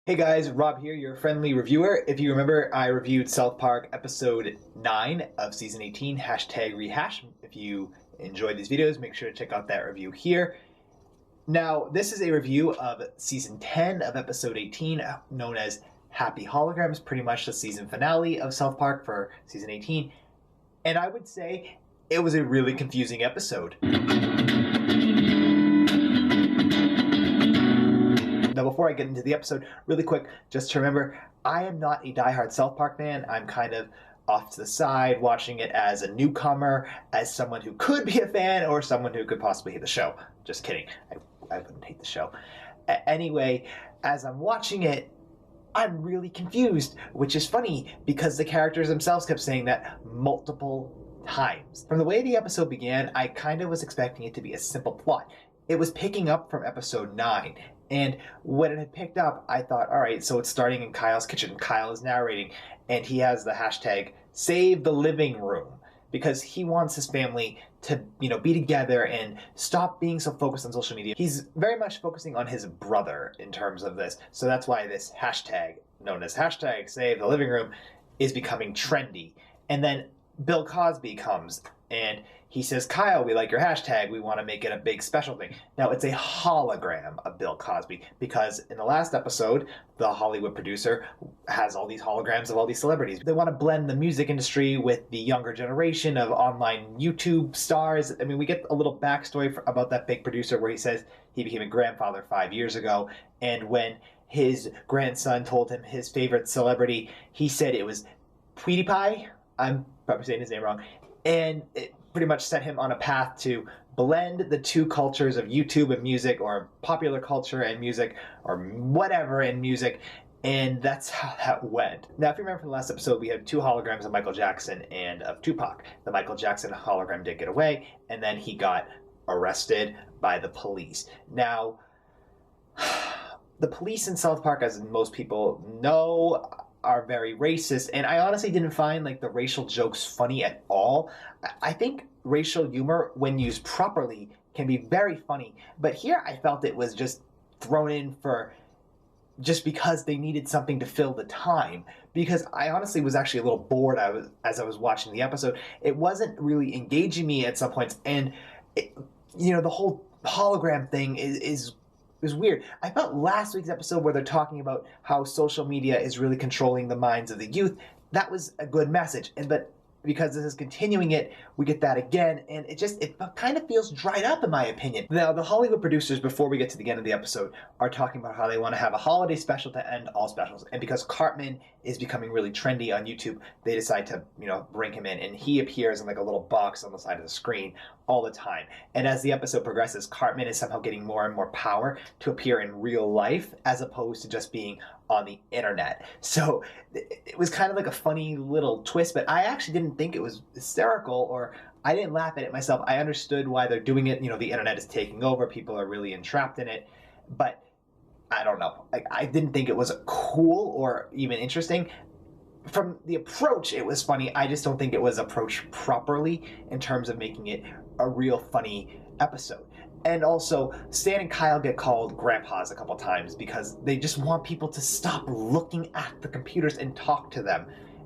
Hey guys, Rob here, your friendly reviewer. If you remember, I reviewed South Park episode 9 of season 18, hashtag rehash. If you enjoyed these videos, make sure to check out that review here. Now, this is a review of season 10 of episode 18, known as Happy Holograms, pretty much the season finale of South Park for season 18. And I would say it was a really confusing episode. Now, before I get into the episode, really quick, just to remember, I am not a diehard South Park fan. I'm kind of off to the side, watching it as a newcomer, as someone who could be a fan, or someone who could possibly hate the show. Just kidding. I wouldn't hate the show. Anyway, as I'm watching it, I'm really confused, which is funny because the characters themselves kept saying that multiple times. From the way the episode began, I kind of was expecting it to be a simple plot. It was picking up from episode 9. And when it had picked up, I thought, all right, so it's starting in Kyle's kitchen. Kyle is narrating, and he has the hashtag SaveTheLiving Room because he wants his family to, be together and stop being so focused on social media. He's very much focusing on his brother in terms of this. So that's why this hashtag, known as hashtag SaveTheLiving is becoming trendy. And then Bill Cosby comes and he says, Kyle, we like your hashtag. We want to make it a big special thing. Now, it's a hologram of Bill Cosby because in the last episode, the Hollywood producer has all these holograms of all these celebrities. They want to blend the music industry with the younger generation of online YouTube stars. I mean, we get a little backstory about that big producer where he says he became a grandfather 5 years ago. And when his grandson told him his favorite celebrity, he said it was PewDiePie. I'm probably saying his name wrong. And it pretty much set him on a path to blend the two cultures of YouTube and music, or popular culture and music, or whatever in music, and that's how that went. Now, if you remember from the last episode, we had 2 holograms of Michael Jackson and of Tupac. The Michael Jackson hologram did get away, and then he got arrested by the police. Now, the police in South Park, as most people know, are very racist, and I honestly didn't find the racial jokes funny at all. I think racial humor, when used properly, can be very funny, but here I felt it was just thrown in for just because they needed something to fill the time, because I honestly was actually a little bored as I was watching the episode. It wasn't really engaging me at some points, and the whole hologram thing is weird. I felt last week's episode where they're talking about how social media is really controlling the minds of the youth. That was a good message. But because this is continuing it, we get that again, and it kind of feels dried up in my opinion. Now, the Hollywood producers, before we get to the end of the episode, are talking about how they want to have a holiday special to end all specials. And because Cartman is becoming really trendy on YouTube, they decide to, bring him in, and he appears in a little box on the side of the screen all the time. And as the episode progresses, Cartman is somehow getting more and more power to appear in real life as opposed to just being on the internet. So it was kind of like a funny little twist, but I actually didn't think it was hysterical, or I didn't laugh at it myself. I understood why they're doing it. The internet is taking over. People are really entrapped in it. But I don't know. I didn't think it was cool or even interesting. From the approach, it was funny. I just don't think it was approached properly in terms of making it a real funny episode. And also, Stan and Kyle get called grandpas a couple times because they just want people to stop looking at the computers and talk to them.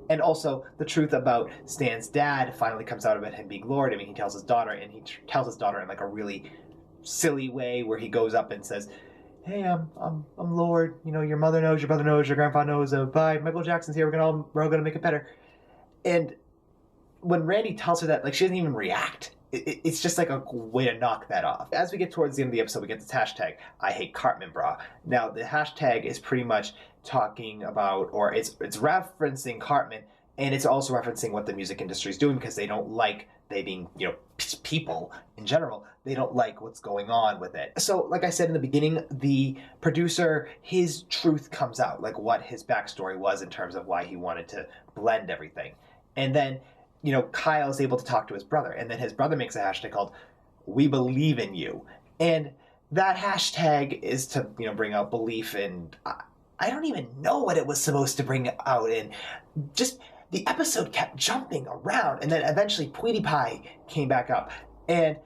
And also, the truth about Stan's dad finally comes out about him being Lord. I mean, he tells his daughter, and he tells his daughter in a really silly way where he goes up and says, hey, I'm Lord. Your mother knows, your brother knows, your grandpa knows. Bye, Michael Jackson's here. We're all gonna make it better. And when Randy tells her that, she doesn't even react. It's just a way to knock that off. As we get towards the end of the episode, we get this hashtag, ihatecartmanbrah. Now, the hashtag is pretty much talking about, or it's referencing Cartman, and it's also referencing what the music industry is doing because they don't like, they being, people in general, they don't like what's going on with it. So, like I said in the beginning, the producer, his truth comes out, what his backstory was in terms of why he wanted to blend everything. And then Kyle is able to talk to his brother, and then his brother makes a hashtag called webelieveinyou. And that hashtag is to, bring out belief, and I don't even know what it was supposed to bring out, and just the episode kept jumping around, and then eventually PewDiePie came back up, and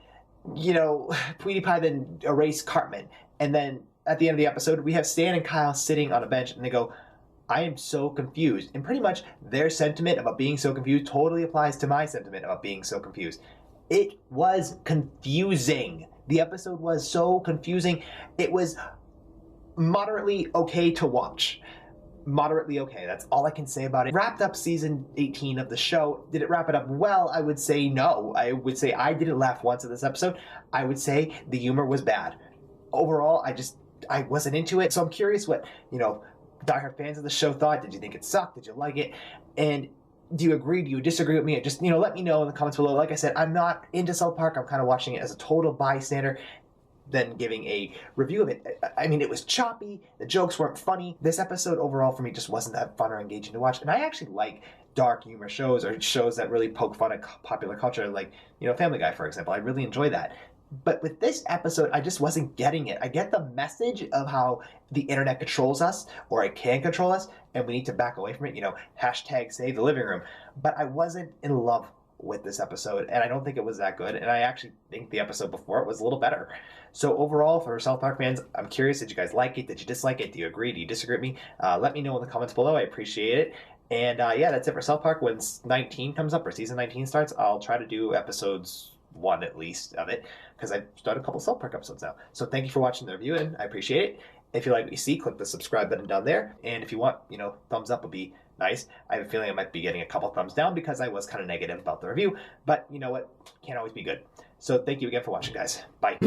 PewDiePie then erased Cartman, and then at the end of the episode, we have Stan and Kyle sitting on a bench, and they go, I am so confused. And pretty much their sentiment about being so confused totally applies to my sentiment about being so confused. It was confusing. The episode was so confusing. It was moderately okay to watch. Moderately okay. That's all I can say about it. Wrapped up season 18 of the show. Did it wrap it up well? I would say no. I would say I didn't laugh once at this episode. I would say the humor was bad. Overall, I wasn't into it. So I'm curious what, diehard fans of the show thought. Did you think it sucked? Did you like it? And do you agree? Do you disagree with me? Just, let me know in the comments below. Like I said, I'm not into South Park. I'm kind of watching it as a total bystander, then giving a review of it. I mean, it was choppy. The jokes weren't funny. This episode overall for me just wasn't that fun or engaging to watch. And I actually like dark humor shows or shows that really poke fun at popular culture, like, Family Guy, for example. I really enjoy that. But with this episode, I just wasn't getting it. I get the message of how the internet controls us, or it can control us, and we need to back away from it, hashtag save the living room. But I wasn't in love with this episode, and I don't think it was that good, and I actually think the episode before it was a little better. So overall, for South Park fans, I'm curious, did you guys like it? Did you dislike it? Do you agree? Do you disagree with me? Let me know in the comments below. I appreciate it. And yeah, that's it for South Park. When 19 comes up, or season 19 starts, I'll try to do episodes 1 at least of it, because I've started a couple South Park episodes now. So thank you for watching the review, and I appreciate it. If you like what you see, click the subscribe button down there. And if you want, thumbs up would be nice. I have a feeling I might be getting a couple thumbs down because I was kind of negative about the review. But you know what? Can't always be good. So thank you again for watching, guys. Bye.